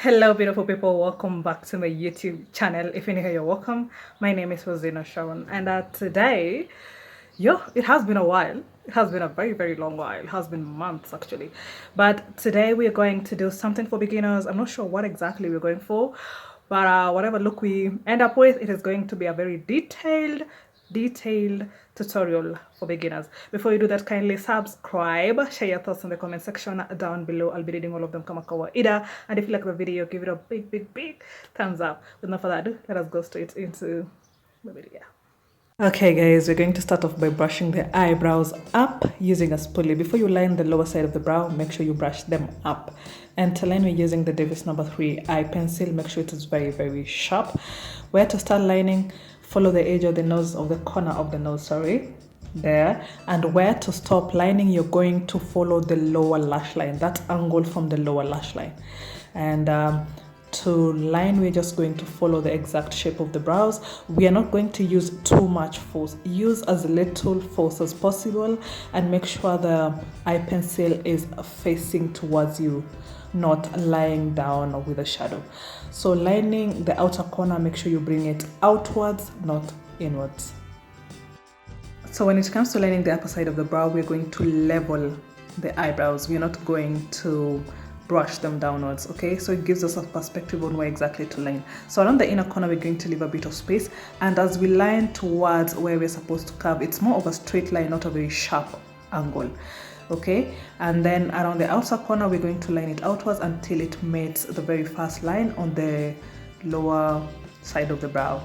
Hello beautiful people, welcome back to my YouTube channel. If you're new here, you're welcome. My name is Rosina Sharon, and today, it has been a while. It has been a very long while. It has been months actually, but today we're going to do something for beginners. I'm not sure what exactly we're going for, but whatever look we end up with, it is going to be a very detailed tutorial for beginners. Before you do that, kindly subscribe, share your thoughts in the comment section down below. I'll be reading all of them kama kawaida, and if you like the video, give it a big thumbs up. With no further ado, let us go straight into the video. Okay guys, we're going to start off by brushing the eyebrows up using a spoolie. Before you line the lower side of the brow, make sure you brush them up. And to line, we're using the Davis number 3 eye pencil. Make sure it is very sharp. Where to start lining, follow the edge of the nose, of the corner of the nose, there. And where to stop lining, you're going to follow the lower lash line, that angle from the lower lash line. And to line, we're just going to follow the exact shape of the brows. We are not going to use too much force. Use as little force as possible, and make sure the eye pencil is facing towards you, not lying down with a shadow. So lining the outer corner, make sure you bring it outwards, not inwards. So when it comes to lining the upper side of the brow, we're going to level the eyebrows. We're not going to brush them downwards, okay? So it gives us a perspective on where exactly to line. So around the inner corner, we're going to leave a bit of space, and as we line towards where we're supposed to curve, it's more of a straight line, not a very sharp angle, okay? And then around the outer corner, we're going to line it outwards until it meets the very first line on the lower side of the brow.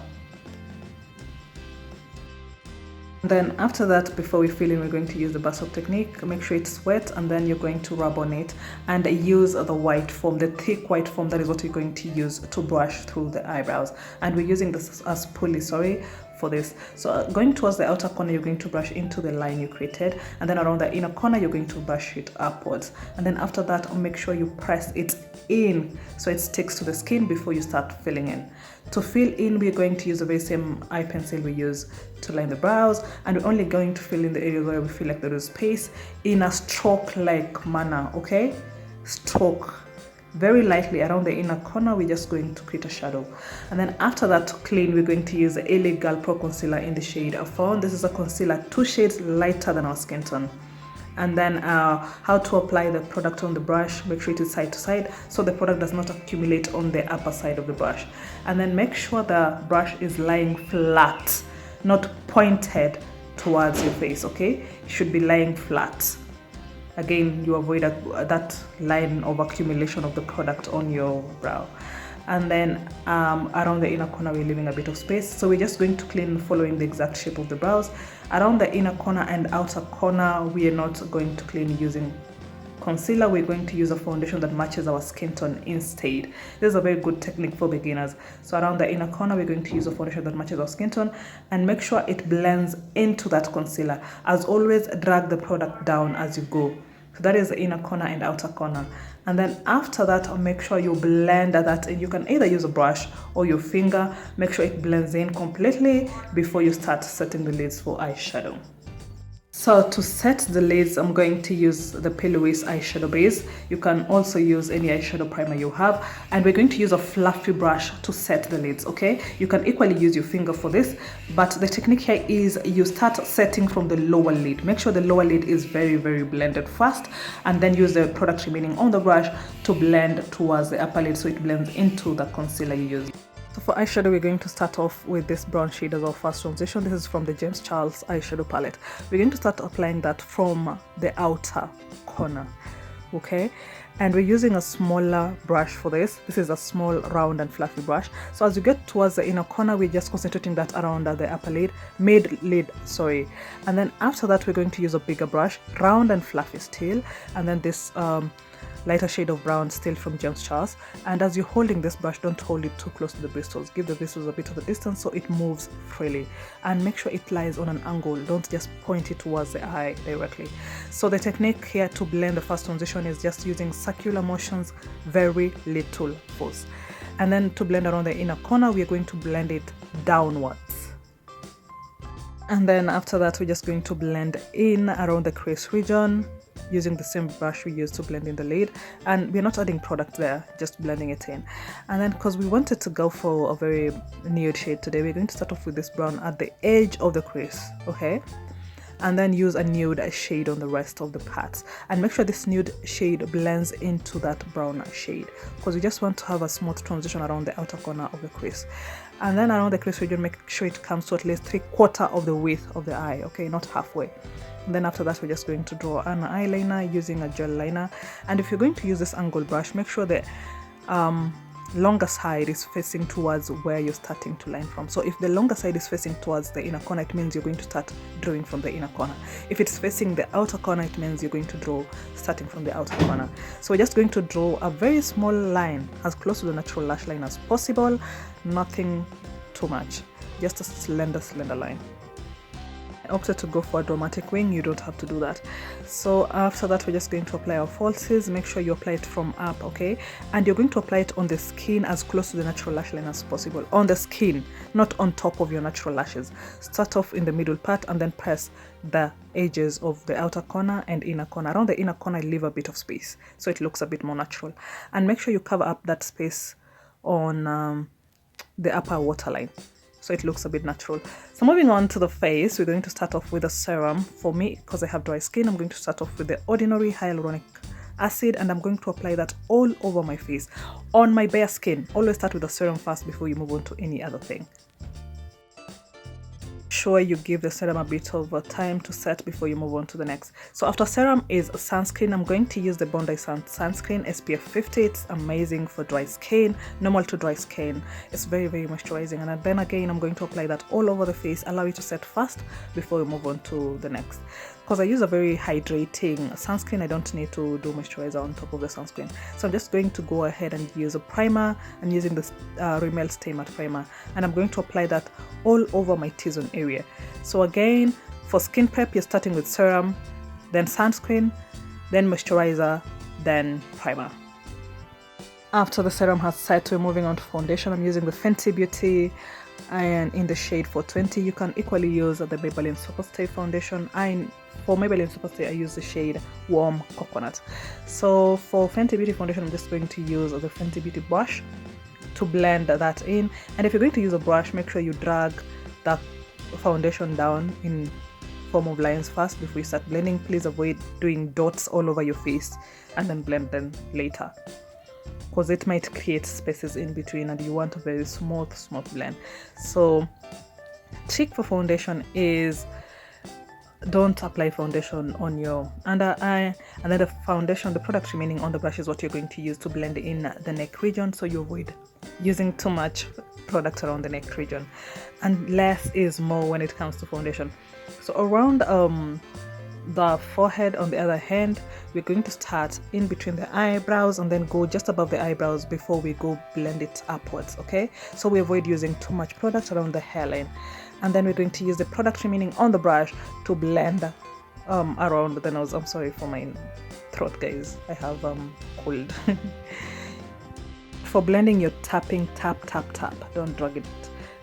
Then after that, before we fill in, we're going to use the bust up technique. Make sure it's wet, and then you're going to rub on it and use the white foam, the thick white foam. That is what you're going to use to brush through the eyebrows. And we're using this as pulley, for this. So going towards the outer corner, you're going to brush into the line you created, and then around the inner corner, you're going to brush it upwards. And then after that, make sure you press it in so it sticks to the skin before you start filling in. To fill in, we're going to use the very same eye pencil we use to line the brows, and we're only going to fill in the area where we feel like there is space in a stroke-like manner, okay? Stroke very lightly around the inner corner. We're just going to create a shadow. And then after that, to clean, we're going to use the LA Girl Pro Concealer in the shade Fawn. This is a concealer 2 shades lighter than our skin tone. And then how to apply the product on the brush. Make sure it is side to side so the product does not accumulate on the upper side of the brush. And then make sure the brush is lying flat, not pointed towards your face, okay? It should be lying flat. Again, you avoid that line of accumulation of the product on your brow. And then around the inner corner, we're leaving a bit of space. So we're just going to clean following the exact shape of the brows. Around the inner corner and outer corner, we are not going to clean using concealer. We're going to use a foundation that matches our skin tone instead. This is a very good technique for beginners. So around the inner corner, we're going to use a foundation that matches our skin tone, and make sure it blends into that concealer. As always, drag the product down as you go. So that is the inner corner and outer corner. And then after that, make sure you blend that in. You can either use a brush or your finger. Make sure it blends in completely before you start setting the lids for eyeshadow. So to set the lids, I'm going to use the Louise eyeshadow base. You can also use any eyeshadow primer you have, and we're going to use a fluffy brush to set the lids, okay? You can equally use your finger for this, but the technique here is you start setting from the lower lid. Make sure the lower lid is very blended first, and then use the product remaining on the brush to blend towards the upper lid so it blends into the concealer you use. So for eyeshadow, we're going to start off with this brown shade as our first transition. This is from the James Charles eyeshadow palette. We're going to start applying that from the outer corner, okay? And we're using a smaller brush for this. This is a small, round and fluffy brush. So as you get towards the inner corner, we're just concentrating that around the upper lid, mid-lid, sorry. And then after that, we're going to use a bigger brush, round and fluffy still. And then this lighter shade of brown still from James Charles. And as you're holding this brush, don't hold it too close to the bristles. Give the bristles a bit of a distance so it moves freely, and make sure it lies on an angle. Don't just point it towards the eye directly. So the technique here to blend the first transition is just using circular motions, very little force. And then to blend around the inner corner, we are going to blend it downwards. And then after that, we're just going to blend in around the crease region using the same brush we used to blend in the lid, and we're not adding product there, just blending it in. And then because we wanted to go for a very nude shade today, we're going to start off with this brown at the edge of the crease, okay, and then use a nude shade on the rest of the parts, and make sure this nude shade blends into that brown shade, because we just want to have a smooth transition around the outer corner of the crease. And then around the crease region, make sure it comes to at least 3/4 of the width of the eye, okay, not halfway. And then after that, we're just going to draw an eyeliner using a gel liner. And if you're going to use this angled brush, make sure the longer side is facing towards where you're starting to line from. So if the longer side is facing towards the inner corner, it means you're going to start drawing from the inner corner. If it's facing the outer corner, it means you're going to draw starting from the outer corner. So we're just going to draw a very small line as close to the natural lash line as possible, nothing too much, just a slender line. Opted to go for a dramatic wing, you don't have to do that. So after that, we're just going to apply our falsies. Make sure you apply it from up, okay, and you're going to apply it on the skin as close to the natural lash line as possible, on the skin, not on top of your natural lashes. Start off in the middle part and then press the edges of the outer corner and inner corner. Around the inner corner, leave a bit of space so it looks a bit more natural, and make sure you cover up that space on the upper waterline, so it looks a bit natural. So moving on to the face, we're going to start off with a serum. For me, because I have dry skin, I'm going to start off with the Ordinary Hyaluronic Acid, and I'm going to apply that all over my face, on my bare skin. Always start with the serum first before you move on to any other thing. Sure you give the serum a bit of time to set before you move on to the next. So after serum is sunscreen. I'm going to use the Bondi sunscreen SPF 50. It's amazing for dry skin, normal to dry skin. It's very, very moisturizing. And then again, I'm going to apply that all over the face, allow it to set fast before we move on to the next. Because I use a very hydrating sunscreen, I don't need to do moisturizer on top of the sunscreen. So I'm just going to go ahead and use a primer. I'm using the Rimmel Stay Matte Primer, and I'm going to apply that all over my T-zone area. So again, for skin prep, you're starting with serum, then sunscreen, then moisturizer, then primer. After the serum has set, we're moving on to foundation. I'm using the Fenty Beauty and in the shade 420. You can equally use the Maybelline Superstay foundation. For Maybelline Superstay, I use the shade Warm Coconut. So for Fenty Beauty foundation, I'm just going to use the Fenty Beauty brush to blend that in. And if you're going to use a brush, make sure you drag that foundation down in form of lines first before you start blending. Please avoid doing dots all over your face and then blend them later, because it might create spaces in between and you want a very smooth blend. So trick for foundation is don't apply foundation on your under eye, and then the foundation, the product remaining on the brush, is what you're going to use to blend in the neck region, so you avoid using too much product around the neck region, and less is more when it comes to foundation. So around the forehead, on the other hand, we're going to start in between the eyebrows and then go just above the eyebrows before we go blend it upwards, okay? So we avoid using too much product around the hairline, and then we're going to use the product remaining on the brush to blend around the nose. I'm sorry for my throat, guys, I have cold. For blending, you're tapping, tap, don't drag it.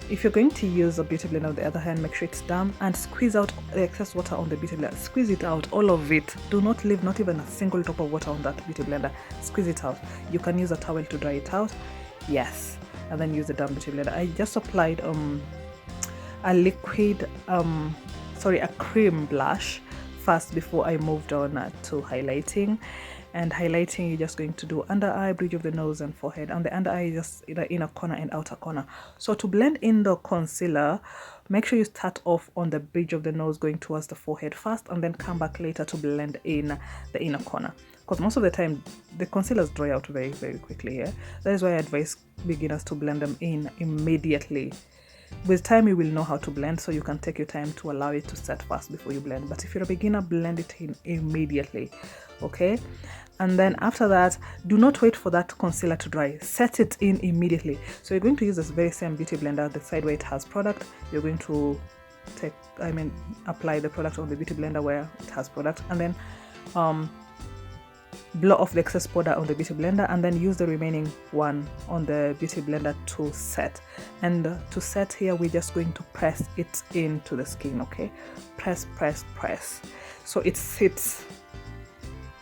If you're going to use a beauty blender on the other hand, make sure it's damp and squeeze out the excess water on the beauty blender. Squeeze it out, all of it. Do not leave not even a single drop of water on that beauty blender. Squeeze it out. You can use a towel to dry it out, yes, and then use the damp beauty blender. I just applied a cream blush first before I moved on to highlighting. And highlighting, you're just going to do under eye, bridge of the nose, and forehead. And the under eye is just the inner corner and outer corner. So to blend in the concealer, make sure you start off on the bridge of the nose, going towards the forehead first, and then come back later to blend in the inner corner. Because most of the time, the concealers dry out very, very quickly here. That is why I advise beginners to blend them in immediately. With time, you will know how to blend, so you can take your time to allow it to set fast before you blend. But if you're a beginner, blend it in immediately, okay? And then after that, do not wait for that concealer to dry. Set it in immediately. So you're going to use this very same beauty blender, the side where it has product. You're going to apply the product on the beauty blender where it has product, and then blow off the excess powder on the beauty blender, and then use the remaining one on the beauty blender to set. And to set here, we're just going to press it into the skin, okay? Press, so it sits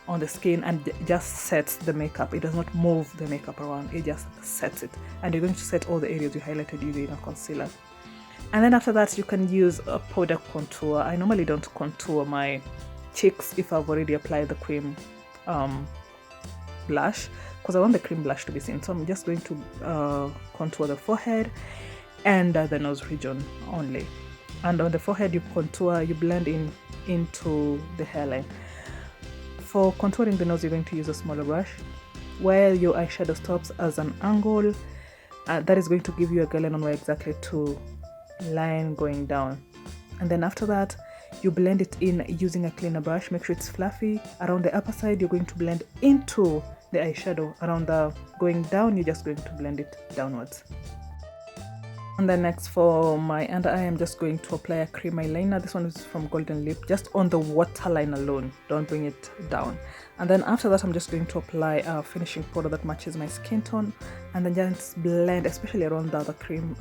on the skin and just sets the makeup. It does not move the makeup around, it just sets it. And you're going to set all the areas you highlighted using a concealer. And then after that, you can use a powder contour. I normally don't contour my cheeks if I've already applied the cream blush, because I want the cream blush to be seen. So I'm just going to contour the forehead and the nose region only. And on the forehead, you contour, you blend in into the hairline. For contouring the nose, you're going to use a smaller brush, where your eyeshadow stops as an angle. That is going to give you a guideline on where exactly to line going down. And then after that, you blend it in using a cleaner brush. Make sure it's fluffy. Around the upper side, you're going to blend into the eyeshadow. Around the going down, you're just going to blend it downwards. And then next, for my under eye, I'm just going to apply a cream eyeliner. This one is from Golden Lip, just on the waterline alone, don't bring it down. And then after that, I'm just going to apply a finishing powder that matches my skin tone, and then just blend, especially around the cream,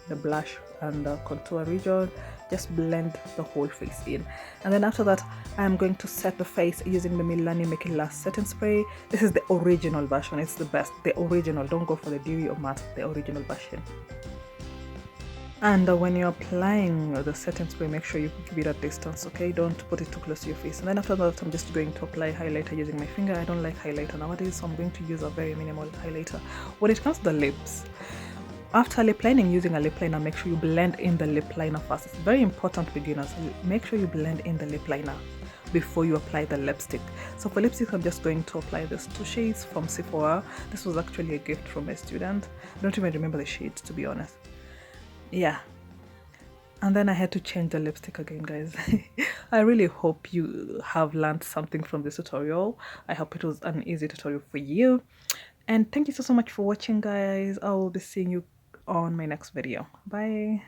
the blush and the contour region. Just blend the whole face in. And then after that, I'm going to set the face using the Milani Make It Last setting spray. This is the original version, it's the best, the original. Don't go for the dewy or matte, the original version. And when you're applying the setting spray, make sure you keep it at distance, okay? Don't put it too close to your face. And then after that, I'm just going to apply highlighter using my finger. I don't like highlighter nowadays, so I'm going to use a very minimal highlighter. When it comes to the lips, after lip lining, using a lip liner, make sure you blend in the lip liner first. It's very important, beginners. Make sure you blend in the lip liner before you apply the lipstick. So for lipstick, I'm just going to apply these two shades from Sephora. This was actually a gift from a student. I don't even remember the shades, to be honest. Yeah, and then I had to change the lipstick again, guys. I really hope you have learned something from this tutorial. I hope it was an easy tutorial for you, and thank you so much for watching, guys. I will be seeing you on my next video. Bye.